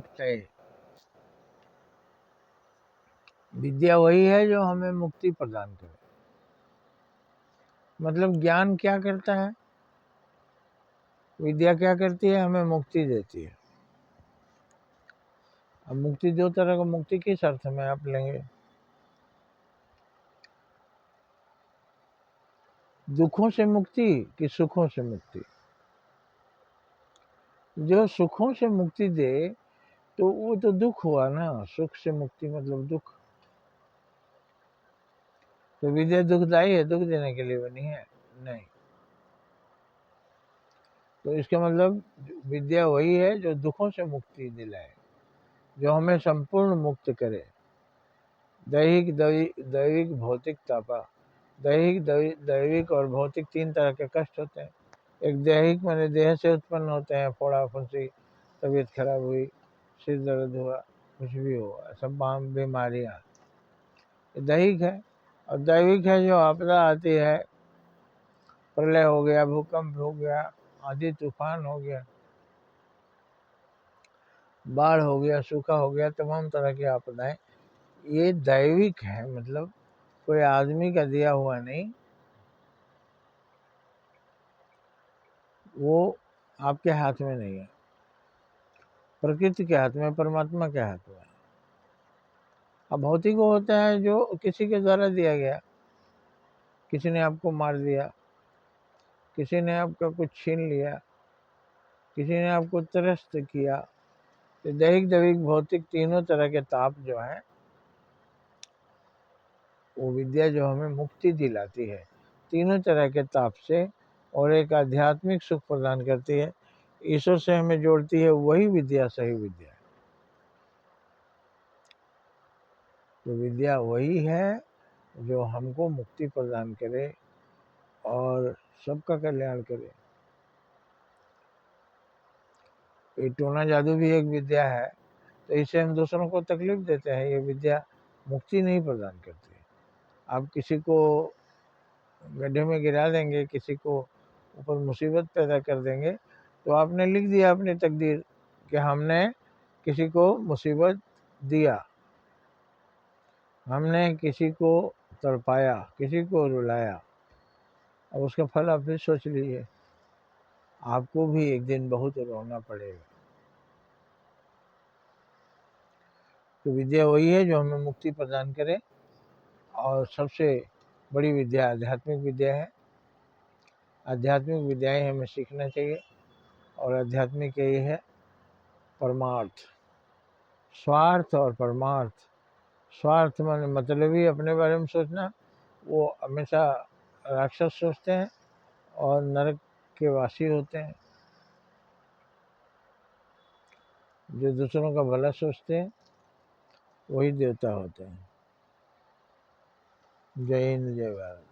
मुक्तये। विद्या वही है जो हमें मुक्ति प्रदान करे। मतलब ज्ञान क्या करता है, विद्या क्या करती है, हमें मुक्ति देती है। अब मुक्ति दो तरह का, मुक्ति किस अर्थ में आप लेंगे, दुखों से मुक्ति कि सुखों से मुक्ति। जो सुखों से मुक्ति दे तो वो तो दुख हुआ ना, सुख से मुक्ति मतलब दुख। तो विद्या दुखदायी है, दुख देने के लिए बनी है? नहीं। तो इसका मतलब विद्या वही है जो दुखों से मुक्ति दिलाए, जो हमें संपूर्ण मुक्त करे। दैहिक दैविक भौतिक तापा। दैहिक दैविक और भौतिक तीन तरह के कष्ट होते हैं। एक दैहिक माने देह से उत्पन्न होते हैं, फोड़ा फुंसी, तबीयत खराब हुई, सिर दर्द हुआ, कुछ भी हुआ, सब बीमारियाँ, दैहिक है। और दैविक है जो आपदा आती है, प्रलय हो गया, भूकंप हो गया, आंधी तूफान हो गया, बाढ़ हो गया, सूखा हो गया, तमाम तरह की आपदाएं, ये दैविक है। मतलब कोई आदमी का दिया हुआ नहीं, वो आपके हाथ में नहीं है, प्रकृति के हाथ में, परमात्मा के हाथ में। अब भौतिक वो होता है जो किसी के द्वारा दिया गया, किसी ने आपको मार दिया, किसी ने आपका कुछ छीन लिया, किसी ने आपको त्रस्त किया। तो दैहिक दैविक भौतिक तीनों तरह के ताप जो है, वो विद्या जो हमें मुक्ति दिलाती है तीनों तरह के ताप से, और एक आध्यात्मिक सुख प्रदान करती है, ईश्वर से हमें जोड़ती है, वही विद्या सही विद्या है। तो विद्या वही है जो हमको मुक्ति प्रदान करे और सबका कल्याण करे। ये टोना जादू भी एक विद्या है, तो इससे हम दूसरों को तकलीफ देते हैं, ये विद्या मुक्ति नहीं प्रदान करती। आप किसी को गड्ढे में गिरा देंगे, किसी को ऊपर मुसीबत पैदा कर देंगे, तो आपने लिख दिया अपनी तकदीर कि हमने किसी को मुसीबत दिया, हमने किसी को तड़पाया, किसी को रुलाया। अब उसका फल आप फिर सोच लीजिए, आपको भी एक दिन बहुत रोना पड़ेगा। तो विद्या वही है जो हमें मुक्ति प्रदान करे, और सबसे बड़ी विद्या आध्यात्मिक विद्या है। आध्यात्मिक विद्याएं हमें सीखना चाहिए, और आध्यात्मिक यही है परमार्थ। स्वार्थ और परमार्थ। स्वार्थ माने मतलब ही अपने बारे में सोचना, वो हमेशा राक्षस सोचते हैं और नरक के वासी होते हैं। जो दूसरों का भला सोचते हैं वही देवता होते हैं। जय हिंद, जय भारत।